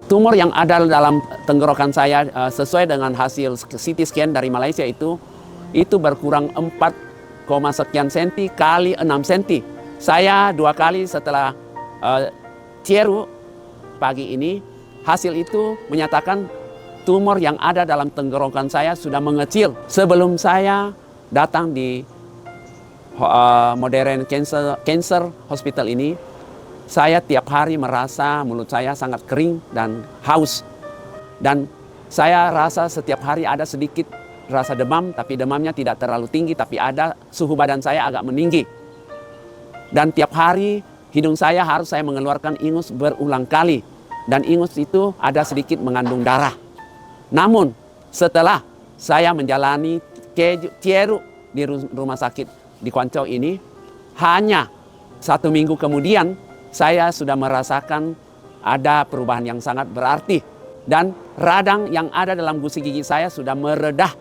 Tumor yang ada dalam tenggorokan saya sesuai dengan hasil CT scan dari Malaysia itu berkurang 4, sekian senti kali 6 senti. Saya 2 kali setelah cieru pagi ini, hasil itu menyatakan tumor yang ada dalam tenggorokan saya sudah mengecil. Sebelum saya datang di Modern Cancer Hospital ini, saya tiap hari merasa mulut saya sangat kering dan haus. Dan saya rasa setiap hari ada sedikit rasa demam, tapi demamnya tidak terlalu tinggi, tapi ada suhu badan saya agak meninggi. Dan tiap hari hidung saya harus saya mengeluarkan ingus berulang kali. Dan ingus itu ada sedikit mengandung darah. Namun setelah saya menjalani cieru di rumah sakit di Kuancau ini, hanya 1 minggu kemudian saya sudah merasakan ada perubahan yang sangat berarti. Dan radang yang ada dalam gusi gigi saya sudah meredah.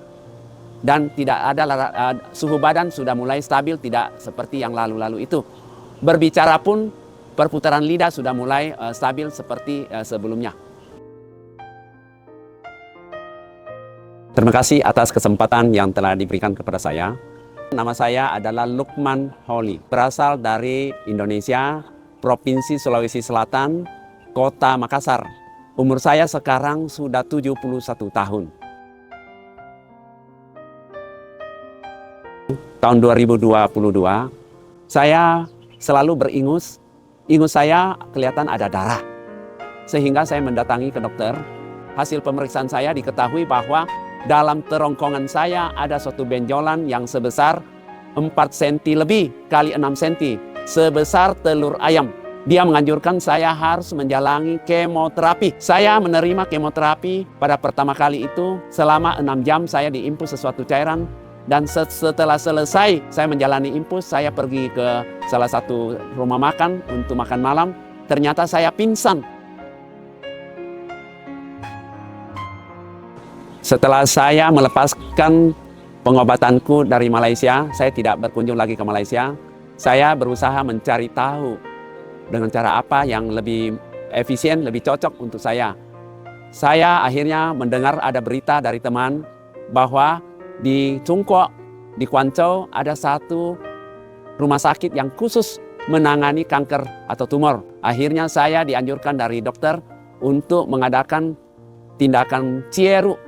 Dan tidak ada suhu badan sudah mulai stabil, tidak seperti yang lalu-lalu itu. Berbicara pun perputaran lidah sudah mulai stabil seperti sebelumnya. Terima kasih atas kesempatan yang telah diberikan kepada saya. Nama saya adalah Lukman Holi, berasal dari Indonesia, Provinsi Sulawesi Selatan, Kota Makassar. Umur saya sekarang sudah 71 tahun. Tahun 2022, saya selalu beringus. Ingus saya kelihatan ada darah. Sehingga saya mendatangi ke dokter. Hasil pemeriksaan saya diketahui bahwa dalam terongkongan saya ada suatu benjolan yang sebesar 4 cm lebih kali 6 cm. Sebesar telur ayam. Dia menganjurkan saya harus menjalani kemoterapi. Saya menerima kemoterapi pada pertama kali itu selama 6 jam saya diinfus sesuatu cairan. Dan setelah selesai saya menjalani infus, saya pergi ke salah satu rumah makan untuk makan malam. Ternyata saya pingsan. Setelah saya melepaskan pengobatanku dari Malaysia, saya tidak berkunjung lagi ke Malaysia. Saya berusaha mencari tahu dengan cara apa yang lebih efisien, lebih cocok untuk saya. Saya akhirnya mendengar ada berita dari teman bahwa di Cungkok, di Kuancau ada satu rumah sakit yang khusus menangani kanker atau tumor. Akhirnya saya dianjurkan dari dokter untuk mengadakan tindakan cieru.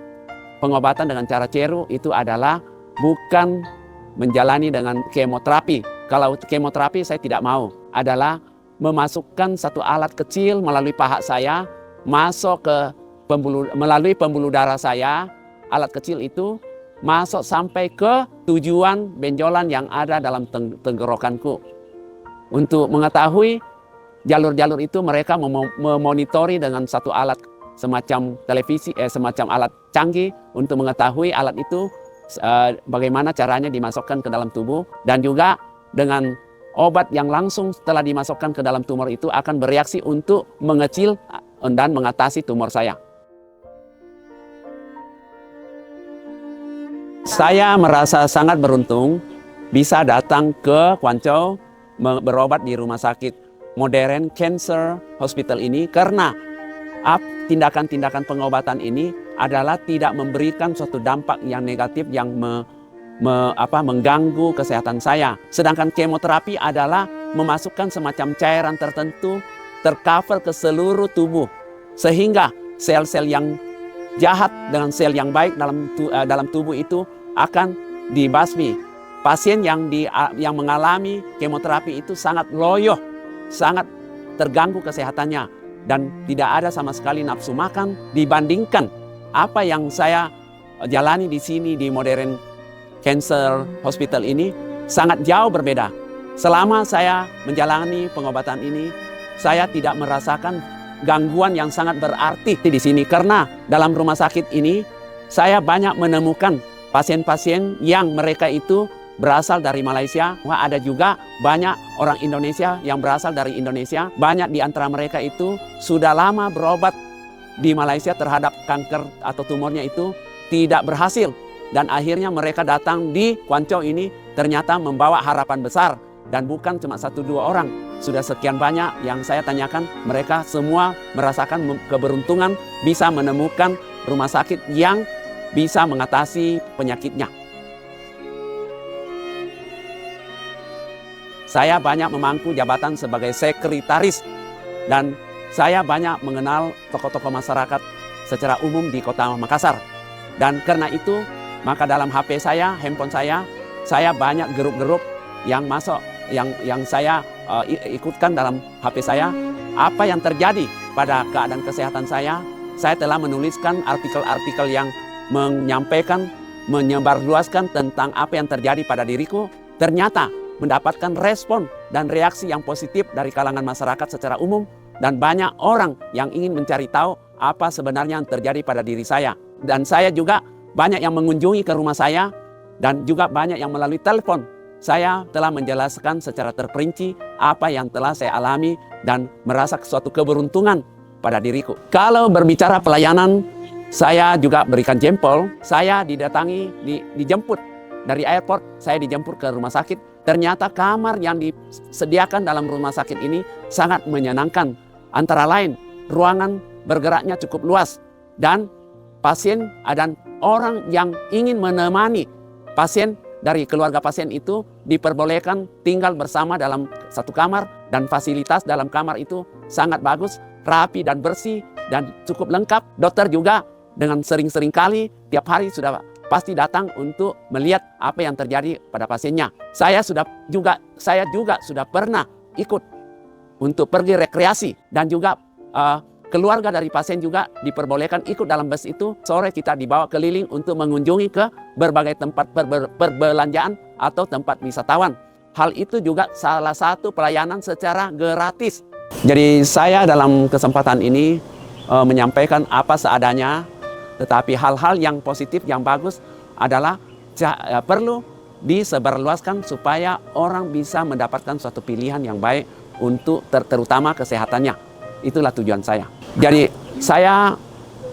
Pengobatan dengan cara cieru itu adalah bukan menjalani dengan kemoterapi. Kalau kemoterapi saya tidak mau. Adalah memasukkan satu alat kecil melalui paha saya, masuk ke melalui pembuluh darah saya. Alat kecil itu masuk sampai ke tujuan benjolan yang ada dalam tenggorokanku. Untuk mengetahui jalur-jalur itu mereka memonitori dengan satu alat semacam televisi, semacam alat canggih untuk mengetahui alat itu bagaimana caranya dimasukkan ke dalam tubuh. Dan juga dengan obat yang langsung setelah dimasukkan ke dalam tumor itu akan bereaksi untuk mengecil dan mengatasi tumor saya. Saya merasa sangat beruntung bisa datang ke Kuancau berobat di rumah sakit Modern Cancer Hospital ini karena tindakan-tindakan pengobatan ini adalah tidak memberikan suatu dampak yang negatif yang mengganggu kesehatan saya. Sedangkan kemoterapi adalah memasukkan semacam cairan tertentu tercover ke seluruh tubuh sehingga sel-sel yang jahat dengan sel yang baik dalam tubuh itu akan dibasmi. Pasien yang mengalami kemoterapi itu sangat loyo, sangat terganggu kesehatannya dan tidak ada sama sekali nafsu makan dibandingkan apa yang saya jalani di sini di Modern Cancer Hospital ini sangat jauh berbeda. Selama saya menjalani pengobatan ini, saya tidak merasakan gangguan yang sangat berarti di sini karena dalam rumah sakit ini saya banyak menemukan pasien-pasien yang mereka itu berasal dari Malaysia. Wah, ada juga banyak orang Indonesia yang berasal dari Indonesia. Banyak di antara mereka itu sudah lama berobat di Malaysia terhadap kanker atau tumornya itu tidak berhasil. Dan akhirnya mereka datang di Kuancau ini ternyata membawa harapan besar dan bukan cuma 1-2 orang. Sudah sekian banyak yang saya tanyakan, mereka semua merasakan keberuntungan bisa menemukan rumah sakit yang bisa mengatasi penyakitnya. Saya banyak memangku jabatan sebagai sekretaris dan saya banyak mengenal tokoh-tokoh masyarakat secara umum di Kota Makassar. Dan karena itu, maka dalam HP saya, handphone saya banyak grup-grup yang masuk, yang saya ikutkan dalam HP saya. Apa yang terjadi pada keadaan kesehatan saya telah menuliskan artikel-artikel yang menyampaikan, menyebarluaskan tentang apa yang terjadi pada diriku. Ternyata mendapatkan respon dan reaksi yang positif dari kalangan masyarakat secara umum, dan banyak orang yang ingin mencari tahu apa sebenarnya yang terjadi pada diri saya. Dan saya juga banyak yang mengunjungi ke rumah saya, dan juga banyak yang melalui telepon. Saya telah menjelaskan secara terperinci apa yang telah saya alami dan merasa suatu keberuntungan pada diriku. Kalau berbicara pelayanan, saya juga berikan jempol. Saya dijemput dari airport, saya dijemput ke rumah sakit. Ternyata kamar yang disediakan dalam rumah sakit ini sangat menyenangkan. Antara lain, ruangan bergeraknya cukup luas, dan pasien dan orang yang ingin menemani pasien dari keluarga pasien itu diperbolehkan tinggal bersama dalam satu kamar, dan fasilitas dalam kamar itu sangat bagus, rapi dan bersih dan cukup lengkap. Dokter juga dengan sering-sering kali tiap hari sudah pasti datang untuk melihat apa yang terjadi pada pasiennya. Saya juga sudah pernah ikut untuk pergi rekreasi, dan juga keluarga dari pasien juga diperbolehkan ikut dalam bus itu. Sore kita dibawa keliling untuk mengunjungi ke berbagai tempat perbelanjaan atau tempat wisatawan. Hal itu juga salah satu pelayanan secara gratis. Jadi saya dalam kesempatan ini menyampaikan apa seadanya. Tetapi hal-hal yang positif, yang bagus adalah perlu disebarluaskan supaya orang bisa mendapatkan suatu pilihan yang baik untuk terutama kesehatannya. Itulah tujuan saya. Jadi saya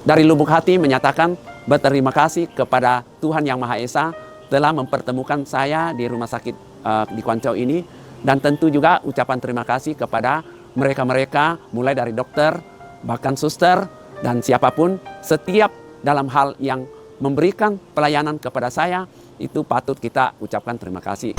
dari lubuk hati menyatakan berterima kasih kepada Tuhan Yang Maha Esa telah mempertemukan saya di rumah sakit di Kuancau ini. Dan tentu juga ucapan terima kasih kepada mereka-mereka, mulai dari dokter, bahkan suster, dan siapapun, setiap dalam hal yang memberikan pelayanan kepada saya, itu patut kita ucapkan terima kasih.